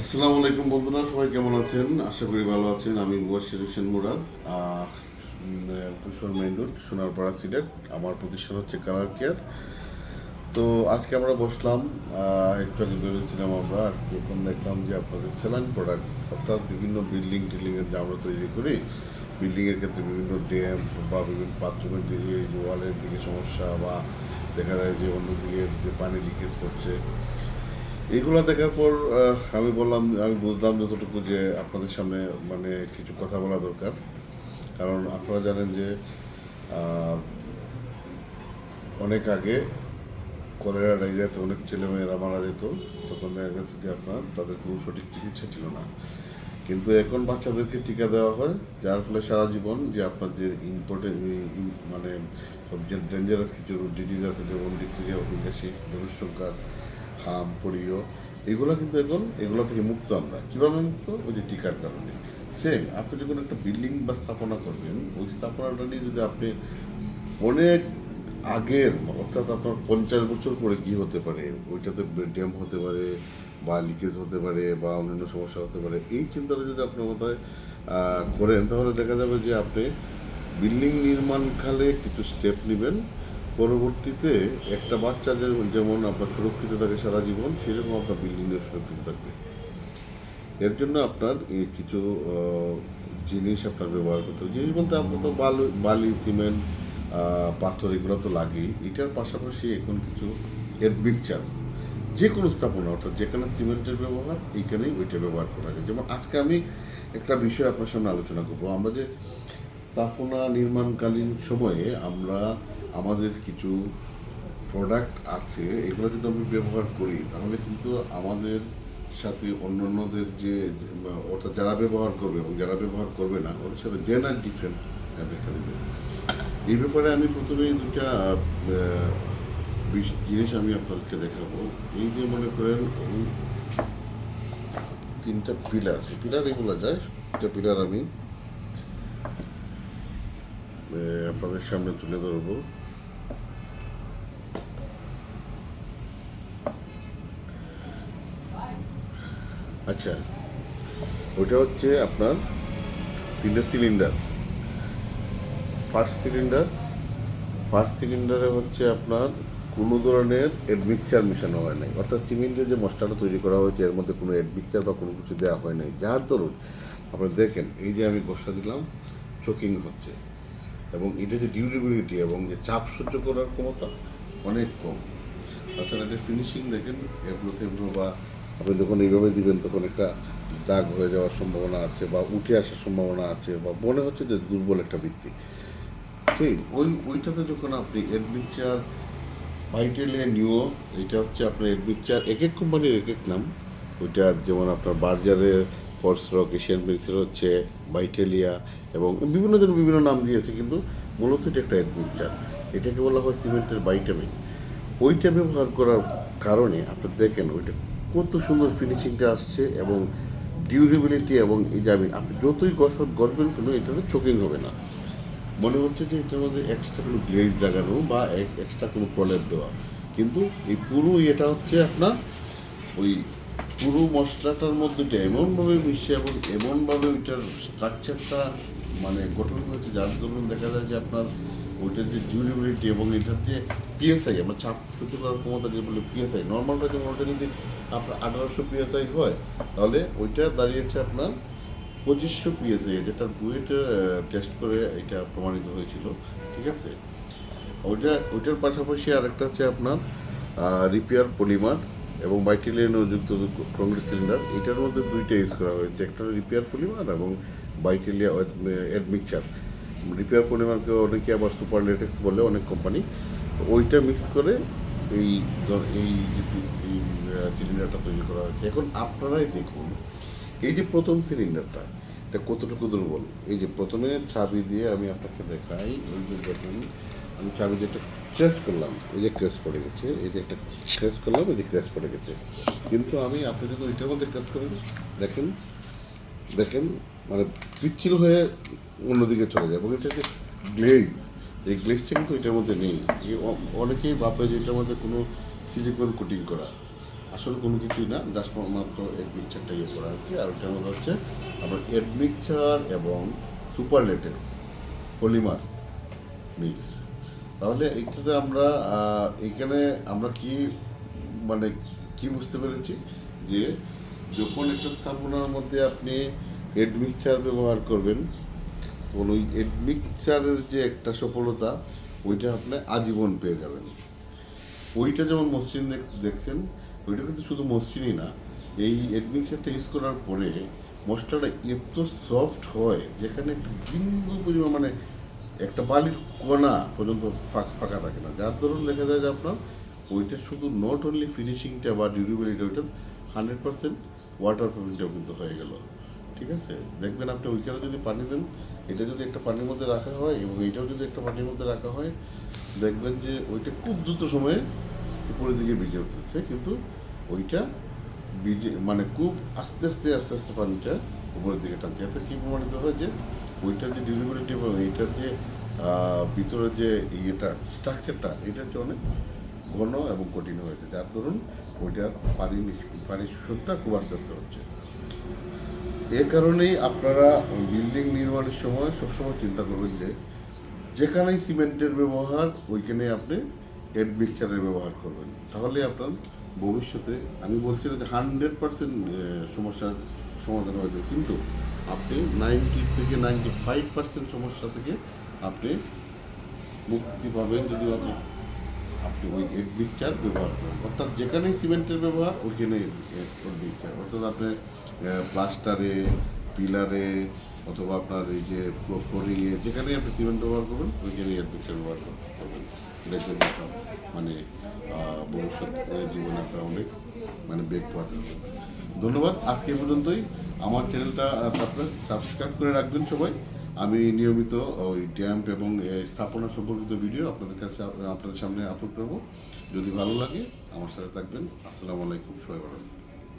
আসসালামু আলাইকুম বন্ধুরা, সবাই কেমন আছেন? আশা করি ভালো আছেন। আমি মুবাশশির হোসেন মুরাদ, তুষার মেইন রোড, সোনারপাড়া, সিলেট। আমার প্রতিষ্ঠান হচ্ছে কালার কেয়ার। তো আজকে আমরা বসলাম, একটু আগে বেরোছিলাম আমরা। আজকে এখন দেখলাম যে আপনাদের সেলাইন প্রোডাক্ট, অর্থাৎ বিভিন্ন বিল্ডিং টিল্ডিংয়ের যে আমরা তৈরি করি, বিল্ডিংয়ের ক্ষেত্রে বিভিন্ন ড্যাম বা বিভিন্ন বাথরুমের দিকে যে ওয়ালের দিকে সমস্যা, বা দেখা যায় যে অন্যদিকে যে পানি লিকেজ করছে, এইগুলো দেখার পর আমি বুঝলাম যতটুকু যে আপনাদের সামনে মানে কিছু কথা বলা দরকার। কারণ আপনারা জানেন যে আহ, অনেক আগে কলেরা ডায়রিয়াতে অনেক ছেলেমেয়েরা মারা যেত। তখন দেখা গেছে যে আপনার তাদের কোনো সঠিক চিকিৎসা ছিল না। কিন্তু এখন বাচ্চাদেরকে টিকা দেওয়া হয়, যার ফলে সারা জীবন যে আপনার যে ইম্পর্টেন্ট মানে সবচেয়ে ডেঞ্জারাস কিছু ডিজিজ আছে, যেমন ডিপথেরিয়া, অভিকাশী, ধনুষ্টঙ্কার, হাম, পোলিও, এগুলো কিন্তু এখন এগুলো থেকে মুক্ত। আমরা কীভাবে মুক্ত? ওই যে টিকার কারণে। সেম আপনি যখন একটা বিল্ডিং বা স্থাপনা করবেন, ওই স্থাপনাটা নিয়ে যদি আপনি অনেক আগের, অর্থাৎ আপনার 50 বছর পরে কী হতে পারে, ওইটাতে ড্যাম হতে পারে বা লিকেজ হতে পারে বা অন্যান্য সমস্যা হতে পারে, এই চিন্তাটা যদি আপনার মাথায় করেন, তাহলে দেখা যাবে যে আপনি বিল্ডিং নির্মাণকালে কিছু স্টেপ নেবেন। পরবর্তীতে একটা বাচ্চা যেমন আপনার সুরক্ষিত থাকে সারা জীবন, সেরকম আপনার বিল্ডিংয়ে সুরক্ষিত থাকবে। এর জন্য আপনার এই কিছু জিনিস আপনার ব্যবহার করতে হবে। জিনিস বলতে আপনার তো বালি, সিমেন্ট, পাথর, এগুলো তো লাগেই। এটার পাশাপাশি এখন কিছু এডমিকচার, যে কোনো স্থাপনা, অর্থাৎ যেখানে সিমেন্টের ব্যবহার, এইখানেই ওইটা ব্যবহার করা যায়। যেমন আজকে আমি একটা বিষয় আপনার সামনে আলোচনা করবো। আমরা যে স্থাপনা নির্মাণকালীন সময়ে আমরা আমাদের কিছু প্রোডাক্ট আছে, এগুলো যদি আমি ব্যবহার করি, তাহলে কিন্তু আমাদের সাথে অন্যান্যদের যে, অর্থাৎ যারা ব্যবহার করবে এবং যারা ব্যবহার করবে না, ওদের সাথে জেনারেল ডিফারেন্ট দেখা দেবে। এই ব্যাপারে আমি প্রথমেই দুটা জিনিস আমি আপনাদেরকে দেখাবো। এই যে মনে করেন তিনটা পিলার, পিলার এগুলো যায়, একটা পিলার আমি আপনাদের সামনে তুলে ধরবো। আচ্ছা, ওটা হচ্ছে আপনার তিনটা সিলিন্ডার। ফার্স্ট সিলিন্ডার, ফার্স্ট সিলিন্ডারে হচ্ছে আপনার কোনো ধরনের এডমিকচার মেশানো হয় নাই, অর্থাৎ সিমেন্টের যে মশলাটা তৈরি করা হয়েছে এর মধ্যে কোনো এডমিকচার বা কোনো কিছু দেওয়া হয় নাই, যার দরুন আপনারা দেখেন এই যে আমি ঘষা দিলাম, চোকিং হচ্ছে। এবং এটা যে ডিউরেবিলিটি এবং যে চাপ সহ্য করার ক্ষমতা অনেক কম। অর্থাৎ এটা ফিনিশিং দেখেন, এগুলোতে বা আপনি যখন এইভাবে দিবেন তখন একটা দাগ হয়ে যাওয়ার সম্ভাবনা আছে, বা উঠে আসার সম্ভাবনা আছে, বা মনে হচ্ছে যে দুর্বল একটা ভিত্তি। সেই ওইটাতে যখন আপনি এডমিকচার, ভাইটেলিয়া নিও, এটা হচ্ছে আপনার এডমিকচার, এক এক কোম্পানির এক এক নাম। ওইটা যেমন আপনার বার্জারের ফোর্সরক, এশিয়ান পেন্সিল হচ্ছে ভাইটেলিয়া, এবং বিভিন্ন জন বিভিন্ন নাম দিয়েছে, কিন্তু মূলত এটা একটা এডমিকচার। এটাকে বলা হয় সিমেন্টের ভাইটামিন। ওইটা ব্যবহার করার কারণে আপনি দেখেন ওইটা কত সুন্দর ফিনিশিংটা আসছে, এবং ডিউরেবিলিটি, এবং এই যে আপনি যতই গড়বেন কেন, এটাতে চোকিং হবে না। মনে হচ্ছে যে এটার মধ্যে এক্সট্রা কোনো গ্লেজ লাগানো বা এক্সট্রা কোনো প্রলেপ দেওয়া, কিন্তু এই পুরো এটা হচ্ছে আপনার ওই পুরো মশলাটার মধ্যে এমনভাবে মিশে এবং এমনভাবে ওইটার স্ট্রাকচারটা মানে গঠন হয়েছে, যার দরুন দেখা যায় যে আপনার ওইটার যে ডিউরেবিলিটি এবং এটার যে পিএসআই, আমরা চাপ সহ্য করার ক্ষমতা যে বলে পিএসআই, নর্মালটা যেমন ওটা যদি আপনার 1800 পিএসআই হয়, তাহলে ওইটা দাঁড়িয়েছে আপনার 2500 পিএসআই, যেটা বুয়েটে টেস্ট করে এটা প্রমাণিত হয়েছিল। ঠিক আছে, ওইটার পাশাপাশি আরেকটা হচ্ছে আপনার রিপেয়ার পলিমার এবং ভাইটেলিয়ান যুক্ত কংক্রিট সিলিন্ডার। এটার মধ্যে দুইটা ইউজ করা হয়েছে, একটা রিপেয়ার পলিমার এবং ভাইটেলিয়া এডমিকচার। রিপেয়ার পলিমারকে অনেকে আবার সুপার লেটেক্স বলে অনেক কোম্পানি। ওইটা মিক্স করে এই এই এই সিলিন্ডারটা তৈরি করা হয়েছে। এখন আপনারাই দেখুন, এই যে প্রথম সিলিন্ডারটা, এটা কতটুকু দুর্বল। এই যে প্রথমে চাবি দিয়ে আমি আপনাকে দেখাই, ওই যে দেখুন আমি চাবি যেটা ক্রেস করলাম, এই যে ক্রেস পড়ে গেছে, এই যে একটা ক্রেস করলাম, এই যে ক্রেস পড়ে গেছে। কিন্তু আপনি যদি ওইটার মধ্যে ক্রেস করেন, দেখেন দেখেন মানে পিচ্ছিল হয়ে অন্যদিকে চলে যায়। এবং এটা যে গ্লেজ, এই গ্লেজটা কিন্তু এটার মধ্যে নেই। অনেকেই ভাবে যে এটার মধ্যে কোনো সিলিকন কোটিং করা, আসলে কোনো কিছুই না, জাস্ট মাত্র এডমিক্সারটা ইয়ে করা আর কি। আর ওটার মধ্যে হচ্ছে আপনার এডমিক্সার এবং সুপার লেটেক্স পলিমার মিক্স। তাহলে এইটাতে আমরা এইখানে আমরা কি মানে কি বুঝতে পেরেছি যে যখন একটা স্থাপনার মধ্যে আপনি এডমিক্সার ব্যবহার করবেন, তখন ওই এডমিক্সারের যে একটা সফলতা ওইটা আপনি আজীবন পেয়ে যাবেন। ওইটা যেমন মসৃণ দেখছেন, ওইটা কিন্তু শুধু মসৃণই না, এই এডমিক্সারটা ইউজ করার পরে মশলাটা এত সফট হয় যেখানে একটা বিন্দু পরিমাণ মানে একটা বালির কণা পর্যন্ত ফাঁকা থাকে না, যার দরুন দেখা যায় যে আপনার ওইটা শুধু নট অনলি ফিনিশিংটা বা ডিউরেবিলিটি, ওইটা 100% ওয়াটার প্রুফিংটাও কিন্তু হয়ে গেল। ঠিক আছে, দেখবেন আপনি ওইখানে যদি পানি দেন, এটা যদি একটা পানির মধ্যে রাখা হয় এবং এইটাও যদি একটা পানির মধ্যে রাখা হয়, দেখবেন যে ওইটা খুব দ্রুত সময়ে উপরের দিকে ভিজে উঠতেছে, কিন্তু ওইটা ভিজে মানে খুব আস্তে আস্তে আস্তে আস্তে পানিটা উপরের দিকে টানছে। এতে কী প্রমাণিত হয় যে ওইটার যে ডিউরেবিলিটি এবং এইটার যে ভিতরে যে ইয়েটা স্ট্রাকচারটা, এটা হচ্ছে অনেক ঘন এবং কঠিন হয়েছে, যার ধরুন ওইটার পানি শোষণটা খুব আস্তে আস্তে হচ্ছে। এ কারণেই আপনারা বিল্ডিং নির্মাণের সময় সবসময় চিন্তা করবেন যে যেখানেই সিমেন্টের ব্যবহার ওইখানে আপনি এডমিক্সারের ব্যবহার করবেন, তাহলে আপনার ভবিষ্যতে আমি বলছি না যে 100% সমস্যার সমাধান হয়ে যাবে, কিন্তু আপনি 90 থেকে 95% সমস্যা থেকে আপনি মুক্তি পাবেন যদি আপনি ওই এডমিক্সার ব্যবহার করেন। অর্থাৎ যেখানেই সিমেন্টের ব্যবহার ওইখানে এডমিক্সার, অর্থাৎ আপনি প্লাস্টারে, পিলারে, অথবা আপনার এই যে ফ্লোরিংয়ে যেখানেই আপনি সিমেন্ট ব্যবহার করবেন ওইখানেই এডমিক্সার ব্যবহার করবেন। দেখবেন আপনার মানে ভবিষ্যৎ জীবনে আপনার অনেক মানে বেগ পাওয়া যাবে। ধন্যবাদ, আজকে এ পর্যন্তই। আমার চ্যানেলটা সাবস্ক্রাইব করে রাখবেন সবাই। আমি নিয়মিত ওই ড্যাম্প এবং স্থাপনা সম্পর্কিত ভিডিও আপনাদের সামনে আপলোড করব। যদি ভালো লাগে আমার সাথে থাকবেন। আসসালামু আলাইকুম, সবাই ভালো থাকবেন।